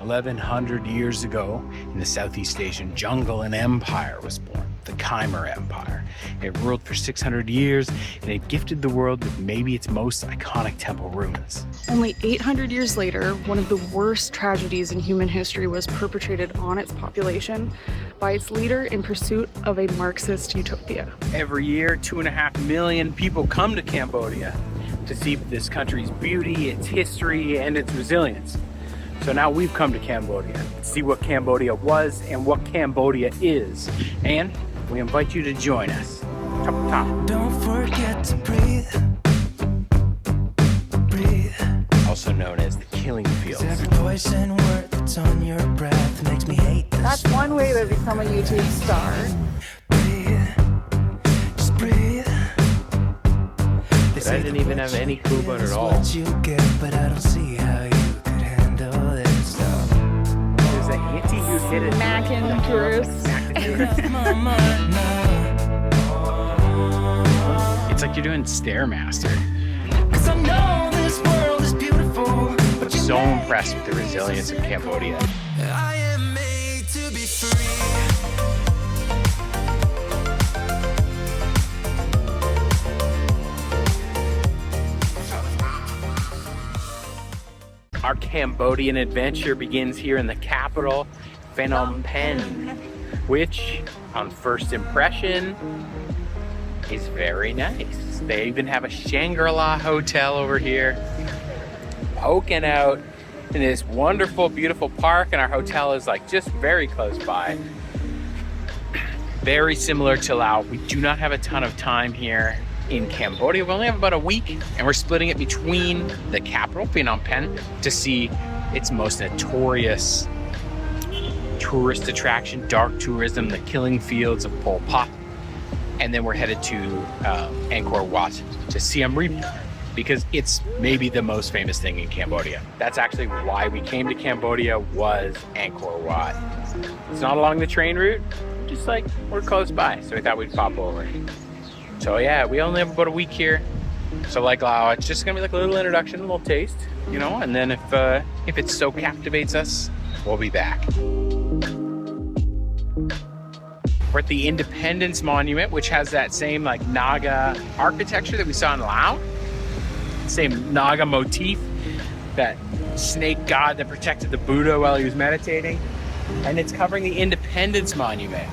1100 years ago, in the Southeast Asian jungle, an empire was born, the Khmer Empire. It ruled for 600 years, and it gifted the world with maybe its most iconic temple ruins. Only 800 years later, one of the worst tragedies in human history was perpetrated on its population by its leader in pursuit of a Marxist utopia. Every year, 2.5 million people come to Cambodia to see this country's beauty, its history, and its resilience. So now we've come to Cambodia to see what Cambodia was and what Cambodia is. And we invite you to join us. Top. Don't forget to breathe. Breathe. Also known as the killing fields. Every voice and word that's on your breath makes me hate this. That's one way to become a YouTube star. Breathe. Just breathe. I didn't even have any clue about it all. What you get, but I don't see how you could handle this stuff. There's an auntie who did it. Mackin' tourists. It's like you're doing Stairmaster. 'Cause I know this world is beautiful, but you So impressed with the resilience of Cambodia. I am made to be free. Our Cambodian adventure begins here in the capital, Phnom Penh, which, on first impression, is very nice. They even have a Shangri-La hotel over here, poking out in this wonderful, beautiful park, and our hotel is like just very close by. Very similar to Laos. We do not have a ton of time here in Cambodia. We only have about a week, and we're splitting it between the capital, Phnom Penh, to see its most notorious tourist attraction, dark tourism, the killing fields of Pol Pot. And then we're headed to Angkor Wat, to Siem Reap, because it's maybe the most famous thing in Cambodia. That's actually why we came to Cambodia, was Angkor Wat. It's not along the train route, just like we're close by, so we thought we'd pop over. So yeah, we only have about a week here. So like Laos, it's just gonna be like a little introduction, a little taste, you know, and then if it so captivates us, we'll be back. We're at the Independence Monument, which has that same like Naga architecture that we saw in Laos. Same Naga motif, that snake god that protected the Buddha while he was meditating. And it's covering the Independence Monument.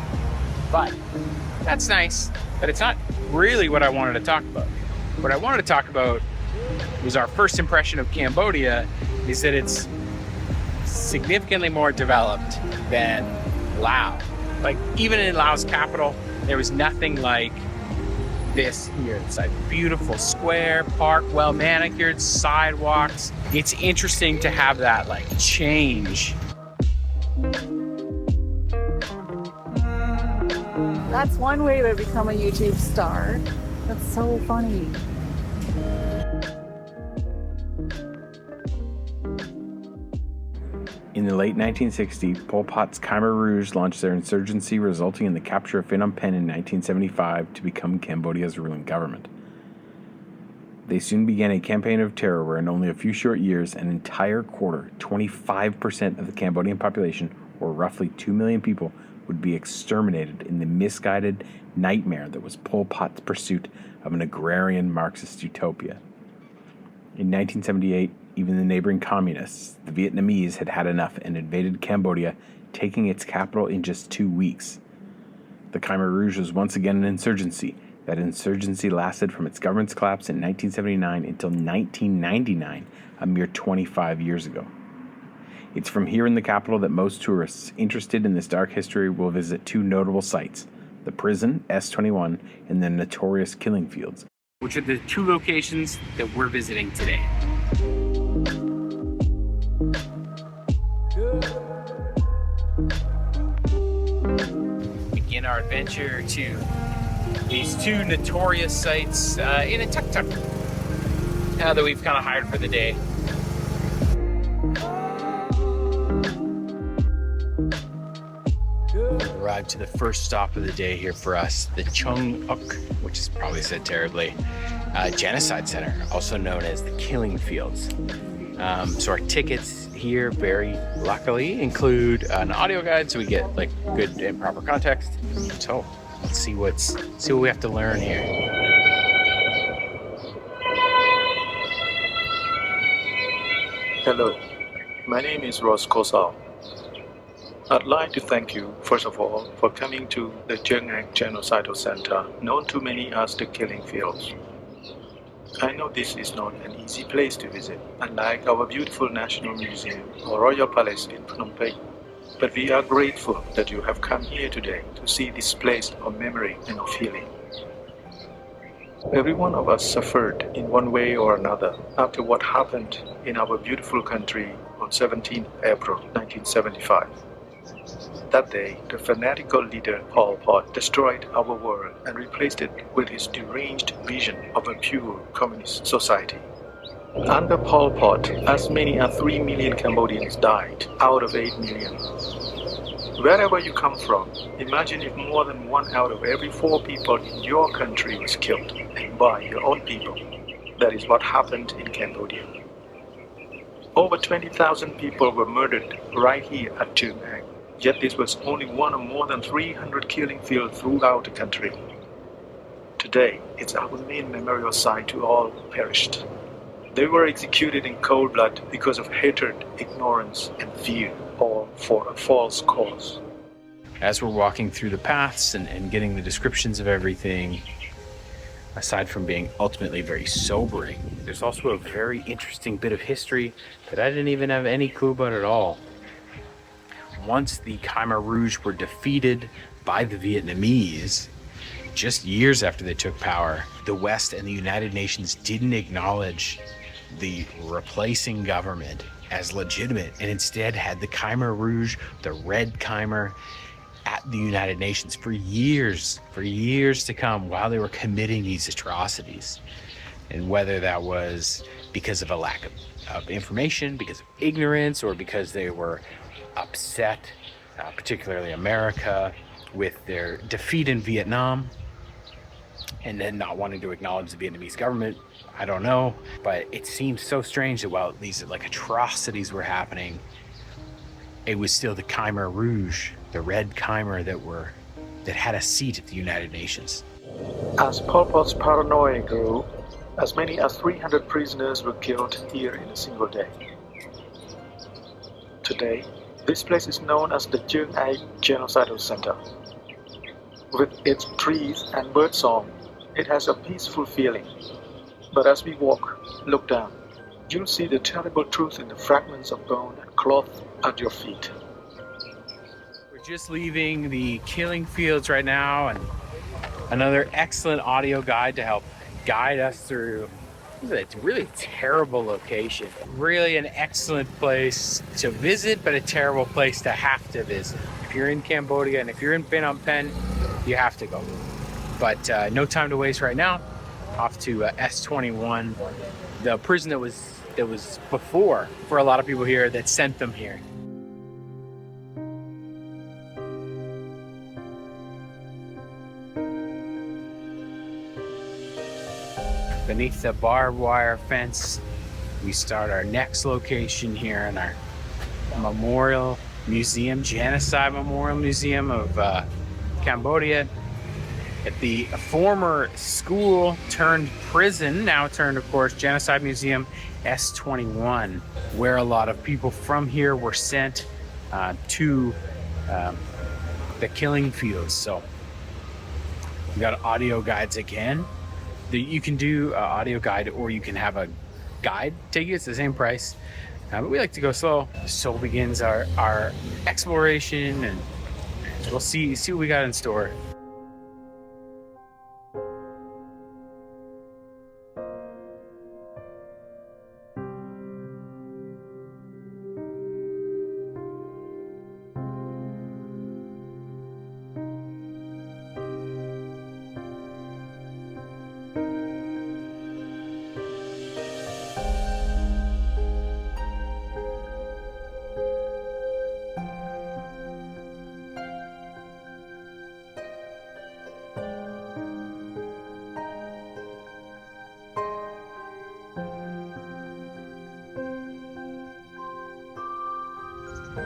But that's nice, but it's not really what I wanted to talk about. What I wanted to talk about was our first impression of Cambodia, is that it's significantly more developed than Laos. Like even in Laos capital, there was nothing like this here. It's like beautiful square, park, well manicured, sidewalks. It's interesting to have that like change. That's one way to become a YouTube star. That's so funny. In the late 1960s, Pol Pot's Khmer Rouge launched their insurgency, resulting in the capture of Phnom Penh in 1975 to become Cambodia's ruling government. They soon began a campaign of terror where in only a few short years, an entire quarter, 25% of the Cambodian population, or roughly 2 million people, would be exterminated in the misguided nightmare that was Pol Pot's pursuit of an agrarian Marxist utopia. In 1978, even the neighboring communists, the Vietnamese, had had enough and invaded Cambodia, taking its capital in just 2 weeks. The Khmer Rouge was once again an insurgency. That insurgency lasted from its government's collapse in 1979 until 1999, a mere 25 years ago. It's from here in the capital that most tourists interested in this dark history will visit two notable sites, the prison, S21, and the notorious killing fields, which are the two locations that we're visiting today. Begin our adventure to these two notorious sites in a tuk-tuk that we've kind of hired for the day. Arrived to the first stop of the day here for us, the Chung Uk, which is probably said terribly, Genocide Center, also known as the Killing Fields. So our tickets here, very luckily, include an audio guide so we get like good and proper context. So let's see what we have to learn here. Hello, my name is Ross Kosal. I'd like to thank you, first of all, for coming to the Genocide Genocidal Center, known to many as the Killing Fields. I know this is not an easy place to visit, unlike our beautiful National Museum or Royal Palace in Phnom Penh. But we are grateful that you have come here today to see this place of memory and of healing. Every one of us suffered in one way or another after what happened in our beautiful country on 17 April 1975. That day, the fanatical leader Pol Pot destroyed our world and replaced it with his deranged vision of a pure communist society. Under Pol Pot, as many as 3 million Cambodians died out of 8 million. Wherever you come from, imagine if more than 1 out of every 4 people in your country was killed, and by your own people. That is what happened in Cambodia. Over 20,000 people were murdered right here at Tuol Sleng. Yet this was only one of more than 300 killing fields throughout the country. Today, it's our main memorial site to all who perished. They were executed in cold blood because of hatred, ignorance, and fear, all for a false cause. As we're walking through the paths and getting the descriptions of everything, aside from being ultimately very sobering, there's also a very interesting bit of history that I didn't even have any clue about at all. Once the Khmer Rouge were defeated by the Vietnamese, just years after they took power, the West and the United Nations didn't acknowledge the replacing government as legitimate and instead had the Khmer Rouge, the Red Khmer, at the United Nations for years to come while they were committing these atrocities. And whether that was because of a lack of information, because of ignorance, or because they were upset, particularly America, with their defeat in Vietnam and then not wanting to acknowledge the Vietnamese government, I don't know. But it seems so strange that while these like atrocities were happening, it was still the Khmer Rouge, the Red Khmer, that had a seat at the United Nations. As Pol Pot's paranoia grew, as many as 300 prisoners were killed here in a single day. Today, this place is known as the Genocide Genocidal Center. With its trees and birdsong, it has a peaceful feeling. But as we look down, you'll see the terrible truth in the fragments of bone and cloth at your feet. We're just leaving the killing fields right now, and another excellent audio guide to help guide us through. It's a really terrible location. Really an excellent place to visit, but a terrible place to have to visit. If you're in Cambodia and if you're in Phnom Penh, you have to go. But no time to waste right now. Off to S21, the prison that was before for a lot of people here that sent them here. Beneath the barbed wire fence, we start our next location here in our memorial museum, Genocide Memorial Museum of Cambodia, at the former school turned prison, now turned, of course, Genocide Museum S21, where a lot of people from here were sent to the killing fields. So we got audio guides again. You can do an audio guide, or you can have a guide take you. It's the same price, but we like to go slow. So begins our exploration, and we'll see what we got in store.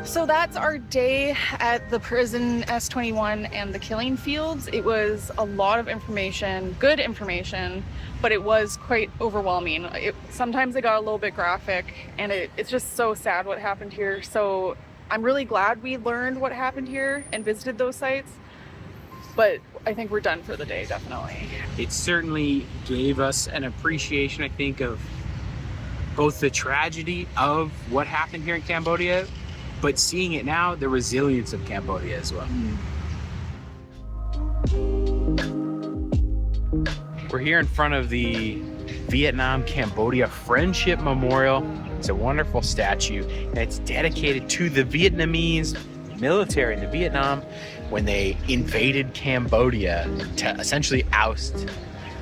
So that's our day at the prison S21 and the killing fields. It was a lot of information, good information, but it was quite overwhelming. Sometimes it got a little bit graphic, and it's just so sad what happened here. So I'm really glad we learned what happened here and visited those sites, but I think we're done for the day, definitely. It certainly gave us an appreciation, I think, of both the tragedy of what happened here in Cambodia, but seeing it now, the resilience of Cambodia as well. We're here in front of the Vietnam-Cambodia Friendship Memorial. It's a wonderful statue, and it's dedicated to the Vietnamese military in the Vietnam when they invaded Cambodia to essentially oust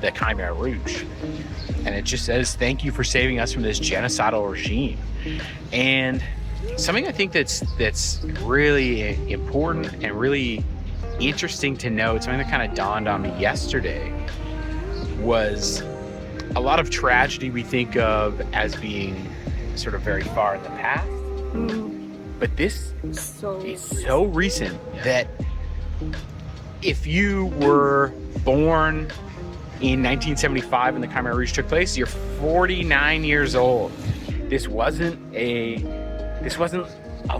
the Khmer Rouge. And it just says, thank you for saving us from this genocidal regime. And something I think that's really important and really interesting to note, something that kind of dawned on me yesterday, was a lot of tragedy we think of as being sort of very far in the past. But this is so recent that if you were born in 1975 when the Khmer Rouge took place, you're 49 years old. This wasn't a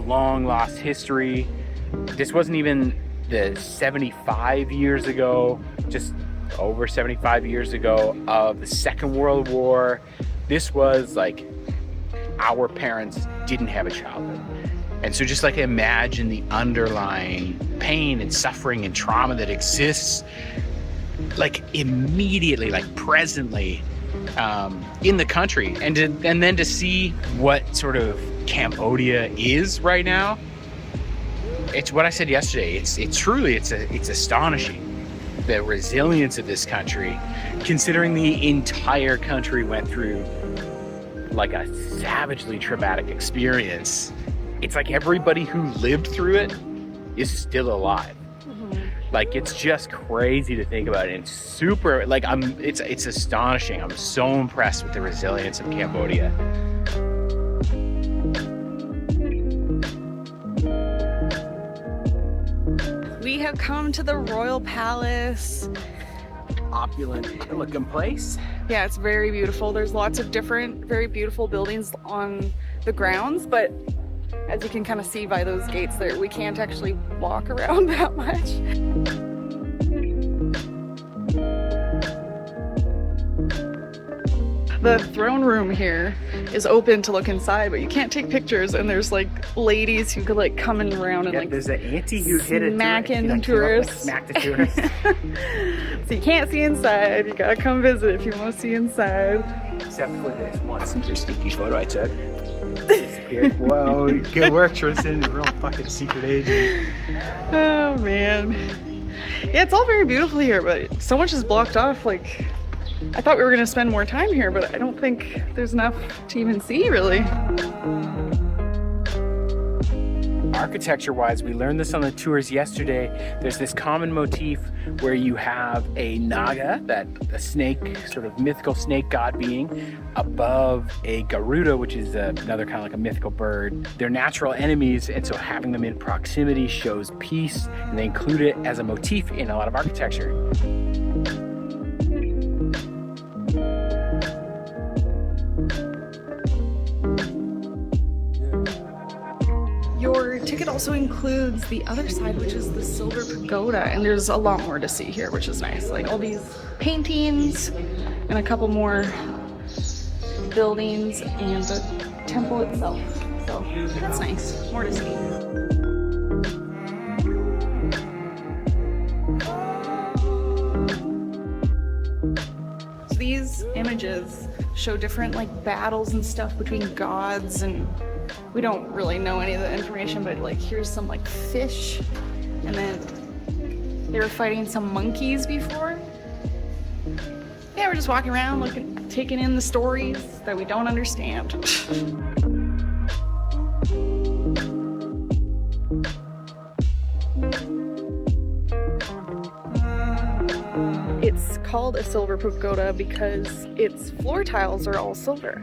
long lost history. This wasn't even the 75 years ago, just over 75 years ago, of the Second World War. This was like our parents didn't have a childhood. And so just like imagine the underlying pain and suffering and trauma that exists like immediately, like presently in the country. And then to see what sort of Cambodia is right now, it's what I said yesterday. It's astonishing, the resilience of this country, considering the entire country went through like a savagely traumatic experience. It's like everybody who lived through it is still alive. Like, it's just crazy to think about it. And super, like, it's astonishing. I'm so impressed with the resilience of Cambodia. We have come to the Royal Palace. Opulent looking place. Yeah, it's very beautiful. There's lots of different, very beautiful buildings on the grounds, but as you can kind of see by those gates there, we can't actually walk around that much. The throne room here is open to look inside, but you can't take pictures, and there's like ladies who could like come in around and like there's an auntie who hit a smacking tourists. Smack the tourists. So you can't see inside. You gotta come visit if you want to see inside. Except for this one super sneaky photo I took. Disappeared. Whoa, good work, Tristan. Real fucking secret agent. Oh man. Yeah, it's all very beautiful here, but so much is blocked off. Like, I thought we were gonna spend more time here, but I don't think there's enough to even see, really. Architecture-wise, we learned this on the tours yesterday. There's this common motif where you have a naga, a snake, sort of mythical snake god being, above a garuda, which is another kind of like a mythical bird. They're natural enemies, and so having them in proximity shows peace, and they include it as a motif in a lot of architecture. Your ticket also includes the other side, which is the Silver Pagoda, and there's a lot more to see here, which is nice. Like all these paintings and a couple more buildings and the temple itself. So that's nice. More to see. So these images show different like battles and stuff between gods, and we don't really know any of the information, but like here's some like fish, and then they were fighting some monkeys before. Yeah, we're just walking around looking, taking in the stories that we don't understand. It's called a silver pagoda because its floor tiles are all silver.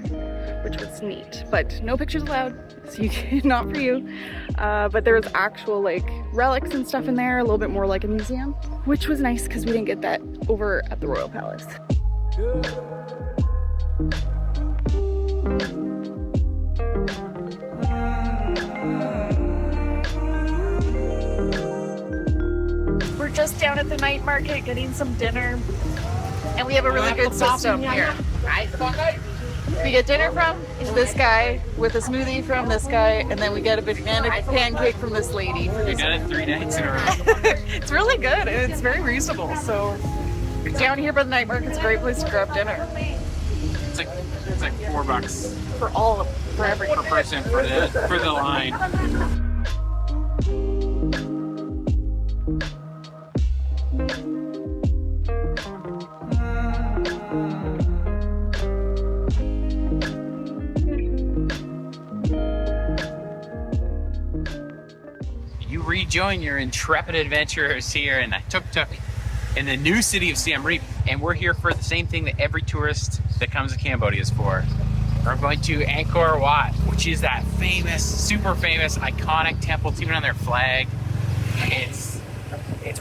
which was neat. But no pictures allowed, so you can, not for you. But there was actual like relics and stuff in there, a little bit more like a museum, which was nice because we didn't get that over at the Royal Palace. We're just down at the night market getting some dinner, and we have a really good system here. We get dinner from this guy, with a smoothie from this guy, and then we get a banana pancake from this lady. We've done it 3 nights in a row. It's really good, and it's very reasonable. So down here by the night market, it's a great place to grab dinner. It's like $4 For everyone. per person for the line. You rejoin your intrepid adventurers here in a tuk-tuk in the new city of Siem Reap, and we're here for the same thing that every tourist that comes to Cambodia is for. We're going to Angkor Wat, which is that famous, super famous, iconic temple. It's even on their flag. It's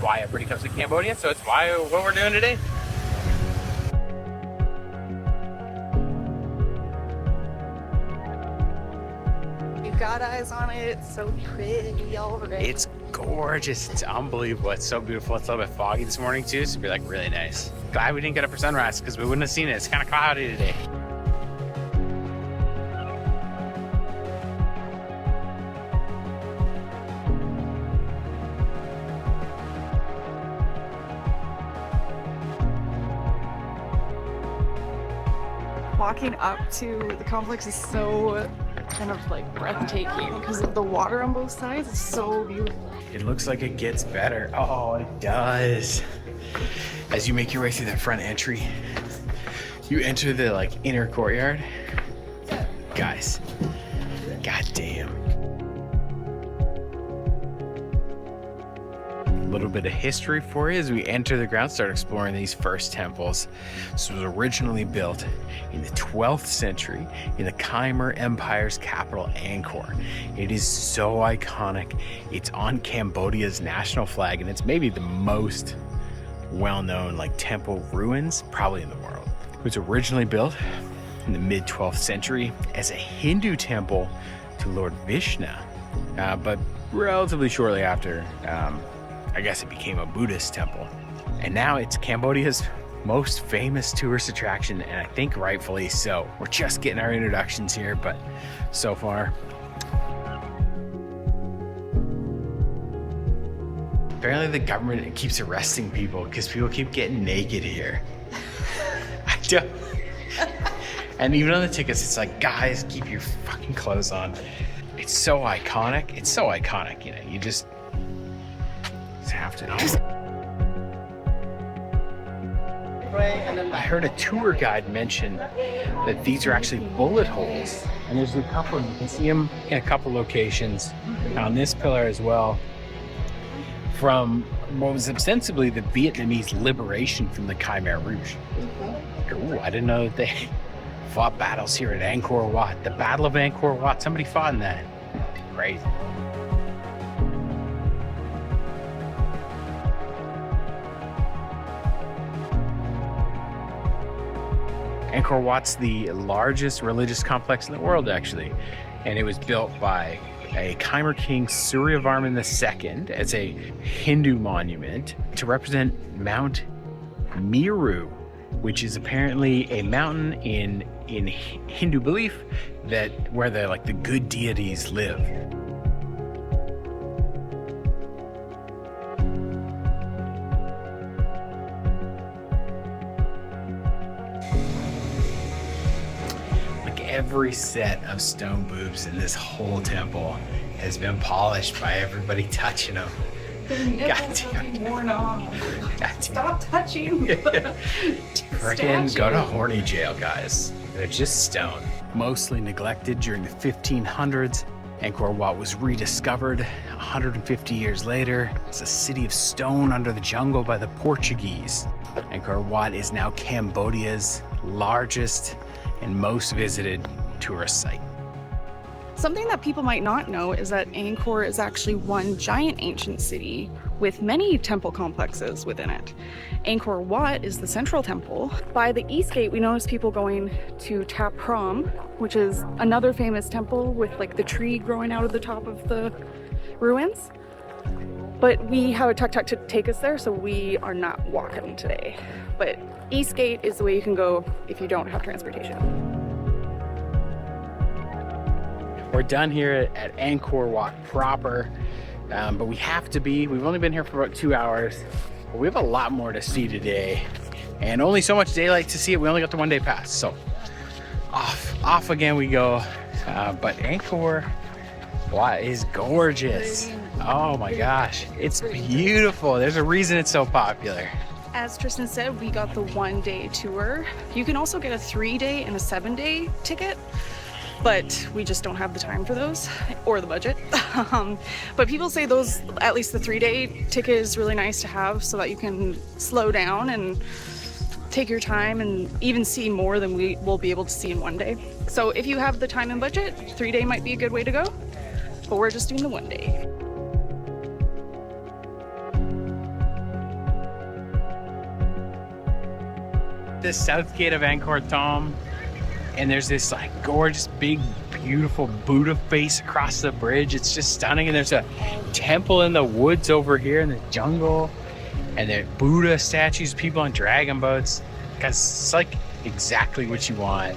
why everybody comes to Cambodia, so it's what we're doing today. You've got eyes on it. It's so pretty already. It's gorgeous. It's unbelievable. It's so beautiful. It's a little bit foggy this morning too, so it'll be like really nice. Glad we didn't get up for sunrise because we wouldn't have seen it. It's kind of cloudy today. Walking up to the complex is so kind of like breathtaking because of the water on both sides. It's so beautiful. It looks like it gets better. Oh, it does. As you make your way through that front entry, you enter the like inner courtyard. Guys, goddamn. A little bit of history for you as we enter the ground, start exploring these first temples. This was originally built in the 12th century in the Khmer Empire's capital, Angkor. It is so iconic. It's on Cambodia's national flag, and it's maybe the most well-known like temple ruins probably in the world. It was originally built in the mid-12th century as a Hindu temple to Lord Vishnu, but relatively shortly after, I guess it became a Buddhist temple. And now it's Cambodia's most famous tourist attraction, and I think rightfully so. We're just getting our introductions here, but so far. Apparently the government keeps arresting people because people keep getting naked here. I don't. And even on the tickets, it's like, guys, keep your fucking clothes on. It's so iconic. It's so iconic, you know, you just have to know. I heard a tour guide mention that these are actually bullet holes, and there's a couple. You can see them in a couple locations on this pillar as well, from what was ostensibly the Vietnamese liberation from the Khmer Rouge. Ooh, I didn't know that they fought battles here at Angkor Wat. The Battle of Angkor Wat. Somebody fought in that. Crazy. Angkor Wat's the largest religious complex in the world, actually, and it was built by a Khmer king, Suryavarman II, as a Hindu monument to represent Mount Meru, which is apparently a mountain in Hindu belief that where the good deities live. Every set of stone boobs in this whole temple has been polished by everybody touching them. Worn off. Stop touching. Freaking go to horny jail, guys. They're just stone. Mostly neglected during the 1500s, Angkor Wat was rediscovered 150 years later. It's a city of stone under the jungle by the Portuguese. Angkor Wat is now Cambodia's largest and most visited tourist site. Something that people might not know is that Angkor is actually one giant ancient city with many temple complexes within it. Angkor Wat is the central temple. By the east gate, we notice people going to Prohm, which is another famous temple with like the tree growing out of the top of the ruins. But we have a tuk-tuk to take us there, so we are not walking today. But east gate is the way you can go if you don't have transportation. We're done here at Angkor Wat proper, but we have to be. We've only been here for about 2 hours, but we have a lot more to see today, and only so much daylight to see it. We only got the 1 day pass, so off again we go. But Angkor Wat is gorgeous. Oh my gosh, it's beautiful. There's a reason it's so popular. As Tristan said, we got the 1 day tour. You can also get a 3 day and a 7 day ticket, but we just don't have the time for those or the budget. But people say those, at least the 3 day ticket is really nice to have so that you can slow down and take your time and even see more than we will be able to see in 1 day. So if you have the time and budget, 3 day might be a good way to go, but we're just doing the 1 day. The south gate of Angkor Thom, and there's this like gorgeous big beautiful Buddha face across the bridge. It's just stunning. And there's a temple in the woods over here in the jungle, and there are Buddha statues, people on dragon boats. Because it's like exactly what you want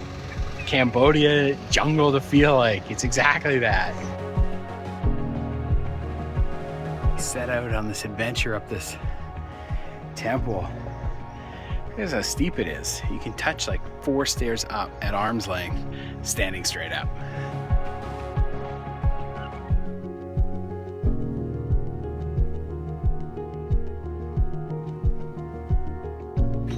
Cambodia jungle to feel like. It's exactly that. Set out on this adventure up this temple. Here's how steep it is. You can touch like 4 stairs up at arm's length, standing straight up.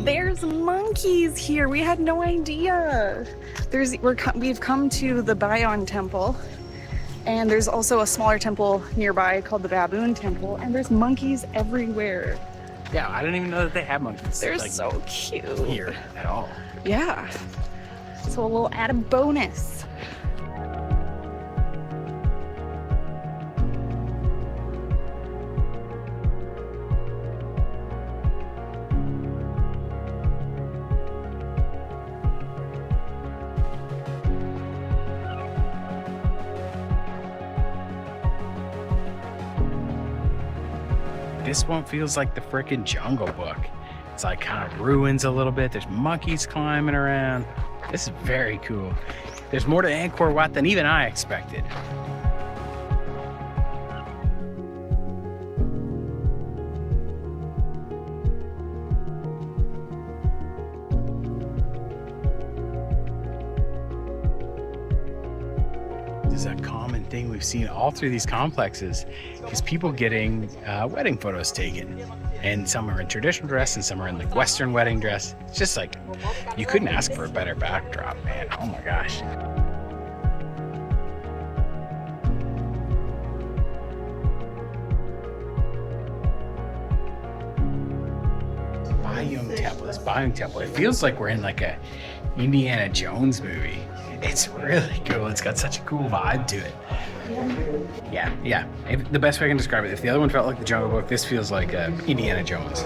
There's monkeys here. We had no idea. We've come to the Bayon Temple, and there's also a smaller temple nearby called the Baboon Temple, and there's monkeys everywhere. Yeah, I didn't even know that they had monkeys. They're like, so cute. Here at all. Yeah. So a little added bonus. This one feels like the frickin' Jungle Book. It's like kind of ruins a little bit. There's monkeys climbing around. This is very cool. There's more to Angkor Wat than even I expected. This is a common thing we've seen all through these complexes, is people getting wedding photos taken. And some are in traditional dress and some are in like Western wedding dress. It's just like, you couldn't ask for a better backdrop, man. Oh my gosh. This Bayung Temple, it feels like we're in like a Indiana Jones movie. It's really cool. It's got such a cool vibe to it. Yeah. The best way I can describe it, if the other one felt like the Jungle Book, this feels like Indiana Jones.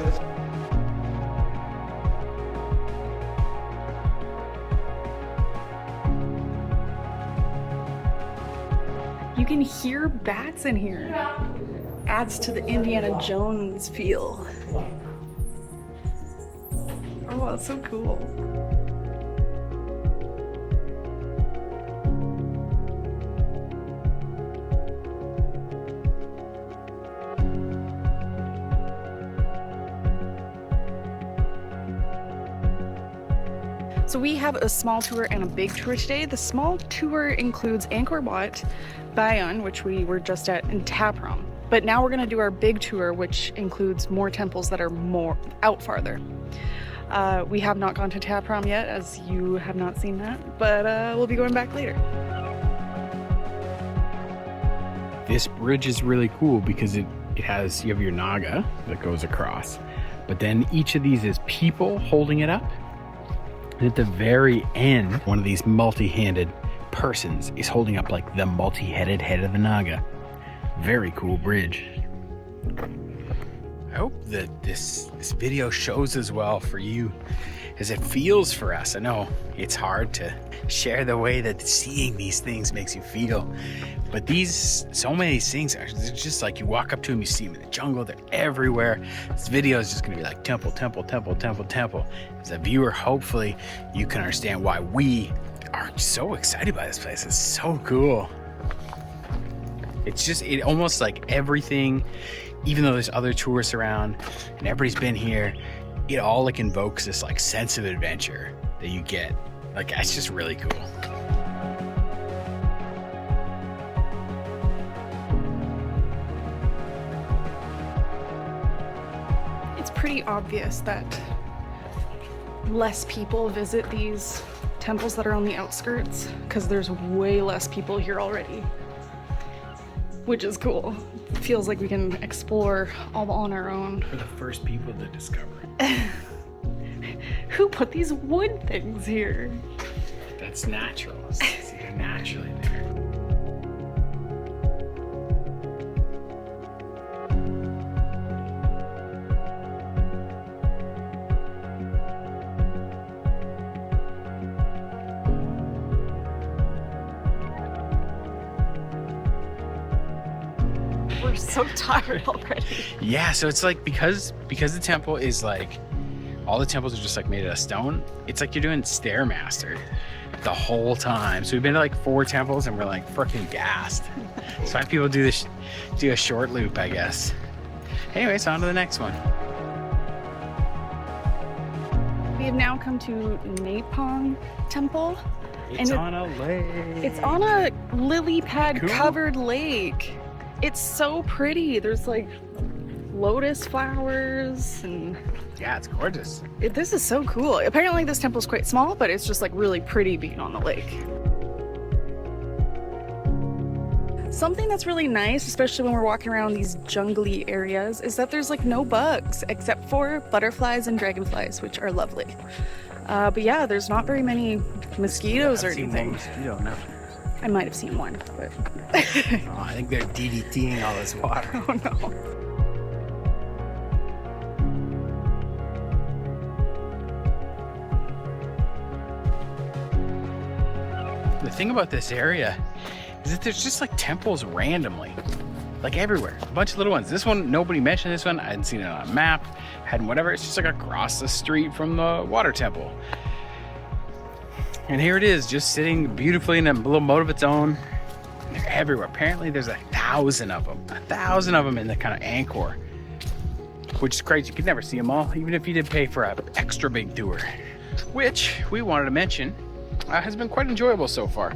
You can hear bats in here. Adds to the Indiana Jones feel. Oh, that's so cool. So we have a small tour and a big tour today. The small tour includes Angkor Wat, Bayon, which we were just at, and Prohm. But now we're gonna do our big tour, which includes more temples that are more out farther. We have not gone to Prohm yet, as you have not seen that, but we'll be going back later. This bridge is really cool because you have your Naga that goes across, but then each of these is people holding it up. And at the very end, one of these multi-handed persons is holding up like the multi-headed head of the Naga. Very cool bridge. I hope that this video shows as well for you as it feels for us. I know it's hard to share the way that seeing these things makes you feel, but so many things are just like you walk up to them, you see them in the jungle, they're everywhere. This video is just gonna be like temple, temple, temple, temple, temple. As a viewer, hopefully you can understand why we are so excited by this place. It's so cool. It's just, it almost like everything, even though there's other tourists around and everybody's been here, it all like invokes this like sense of adventure that you get. Like, it's just really cool. It's pretty obvious that less people visit these temples that are on the outskirts because there's way less people here already, which is cool. It feels like we can explore all on our own. We're the first people to discover it. Who put these wood things here? That's natural. They're naturally there. We're so tired already. Yeah, so it's like because the temple is like, all the temples are just like made out of stone, it's like you're doing Stairmaster the whole time. So we've been to like 4 temples and we're like freaking gassed. So 5 people do a short loop, I guess. Anyways, on to the next one. We have now come to Napong Temple. It's on a lake. It's on a lily pad Cool. covered lake. It's so pretty. There's like lotus flowers and Yeah, it's gorgeous. this is so cool. Apparently this temple's quite small, but it's just like really pretty being on the lake. Something that's really nice, especially when we're walking around these jungly areas, is that there's like no bugs except for butterflies and dragonflies, which are lovely. But yeah, there's not very many mosquitoes or anything. Mosquito, no. I might have seen one, but Oh, I think they're DDTing all this water. oh no. The thing about this area is that there's just like temples randomly, like everywhere. A bunch of little ones. This one, nobody mentioned this one. I hadn't seen it on a map, hadn't whatever. It's just like across the street from the water temple. And here it is, just sitting beautifully in a little mode of its own. And they're everywhere. Apparently there's 1,000 of them. 1,000 of them in the kind of Angkor, which is crazy. You could never see them all, even if you did pay for an extra big tour, which we wanted to mention has been quite enjoyable so far.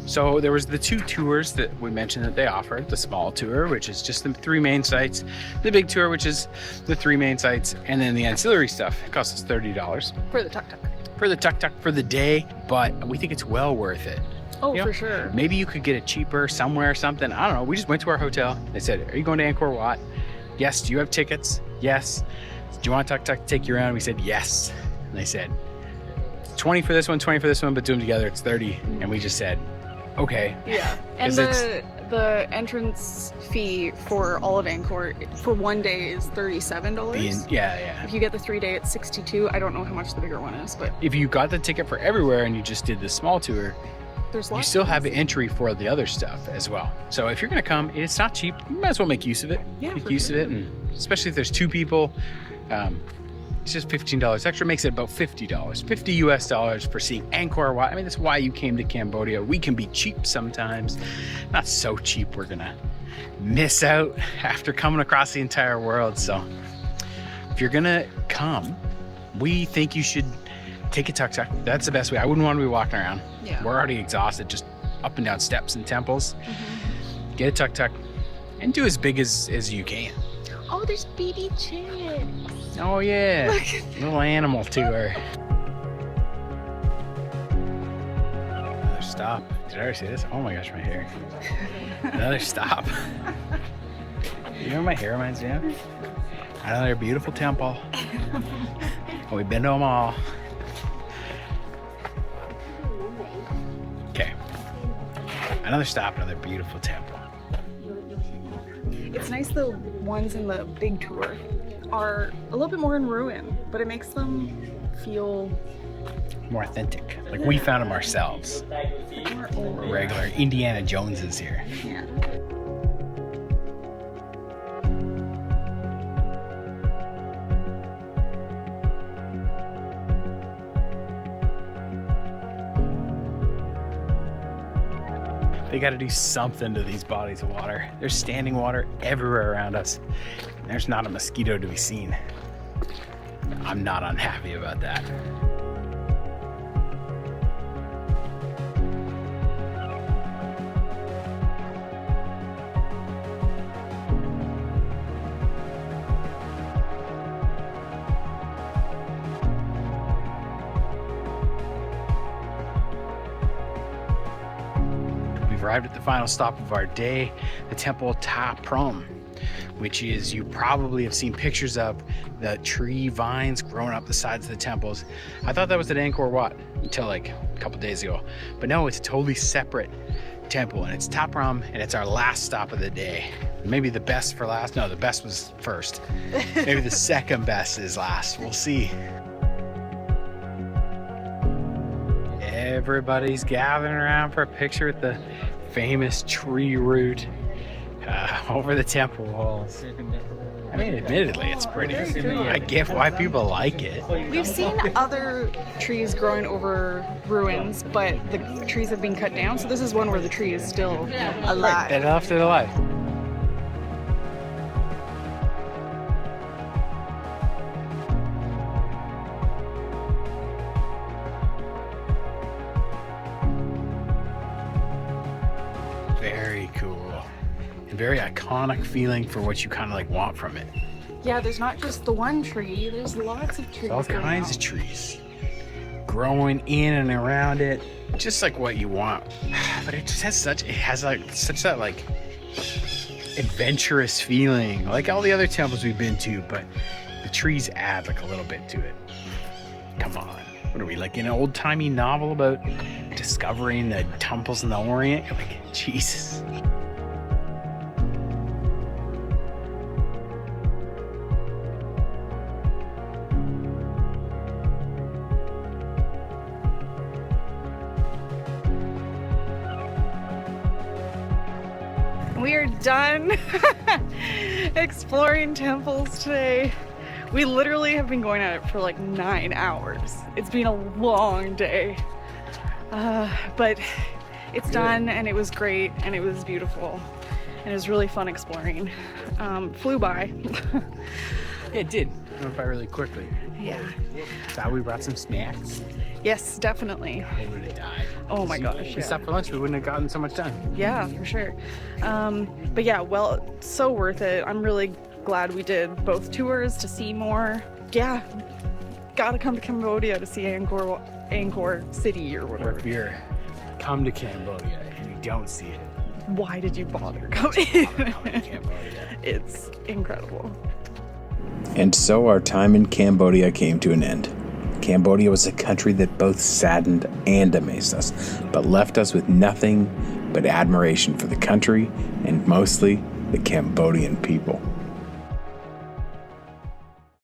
So there was the 2 tours that we mentioned that they offered. The small tour, which is just the 3 main sites. The big tour, which is the 3 main sites. And then the ancillary stuff. It costs us $30. For the tuk-tuk. For the tuk-tuk for the day, but we think it's well worth it. Oh, You know, for sure. Maybe you could get it cheaper somewhere or something. I don't know. We just went to our hotel. They said, are you going to Angkor Wat? Yes. Do you have tickets? Yes. Do you want tuk-tuk to take you around? We said, yes. And they said, 20 for this one, 20 for this one, but do them together, it's 30. And we just said, okay. Yeah. And 'Cause the entrance fee for all of Angkor for one day is $37. Yeah. If you get the 3-day, it's $62. I don't know how much the bigger one is, but If you got the ticket for everywhere and you just did the small tour, there's you lots. still have entry for the other stuff as well. So if you're gonna come, it's not cheap. You might as well make use of it. Yeah, Make for use sure. of it, and especially if there's 2 people, it's just $15 extra. Makes it about $50, $50 US for seeing Angkor Wat. I mean, that's why you came to Cambodia. We can be cheap sometimes, not so cheap we're gonna miss out after coming across the entire world. So if you're gonna come, we think you should take a tuk-tuk. That's the best way. I wouldn't want to be walking around. Yeah. We're already exhausted just up and down steps and temples. Get a tuk-tuk and do as big as you can. Oh, there's baby chicks. Oh yeah, little animal tour. Another stop. Did I already say this? Oh my gosh, my hair. Another stop. You know what my hair reminds me of? Another beautiful temple. And we've been to them all. Okay, Another stop, another beautiful temple. It's nice the ones in the big tour are a little bit more in ruin, but it makes them feel More authentic. Like we found them ourselves. more old. We're regular Indiana Joneses here. Yeah. They got to do something to these bodies of water. There's standing water everywhere around us. There's not a mosquito to be seen. I'm not unhappy about that. We've arrived at the final stop of our day, the temple Ta Prohm, which is, you probably have seen pictures of the tree vines growing up the sides of the temples. I thought that was at Angkor Wat until like a couple days ago, but no, it's a totally separate temple, and it's Ta Prohm, and it's our last stop of the day. Maybe the best for last. No, the best was first. Maybe the second best is last. We'll see. Everybody's gathering around for a picture with the famous tree root over the temple walls. I mean, admittedly, it's pretty. I get why people like it. We've seen other trees growing over ruins, but the trees have been cut down, so this is one where the tree is still alive. They left it alive. Very cool. And very iconic feeling for what you kind of like want from it. Yeah, there's not just the one tree, there's lots of trees. All going kinds on. of trees growing in and around it, just like what you want. But it just has such that like adventurous feeling, like all the other temples we've been to, but the trees add like a little bit to it. Come on. What are we, like in an old-timey novel about discovering the temples in the Orient? Like, Jesus. We are done exploring temples today. We literally have been going at it for like 9 hours. It's been a long day, but it's done, and it was great, and it was beautiful, and it was really fun exploring. Flew by. It did. Went by really quickly. Yeah. Thought we brought some snacks. Yes, definitely. I would have died. Oh my gosh. If we Yeah. stopped for lunch, we wouldn't have gotten so much done. Yeah, for sure. But yeah, well, so worth it. I'm really glad we did both tours to see more. Yeah, gotta come to Cambodia to see Angkor City or Or whatever. if you're come to Cambodia and you don't see it, Why did you bother coming? come to Cambodia. It's incredible. And so our time in Cambodia came to an end. Cambodia was a country that both saddened and amazed us, but left us with nothing but admiration for the country and mostly the Cambodian people.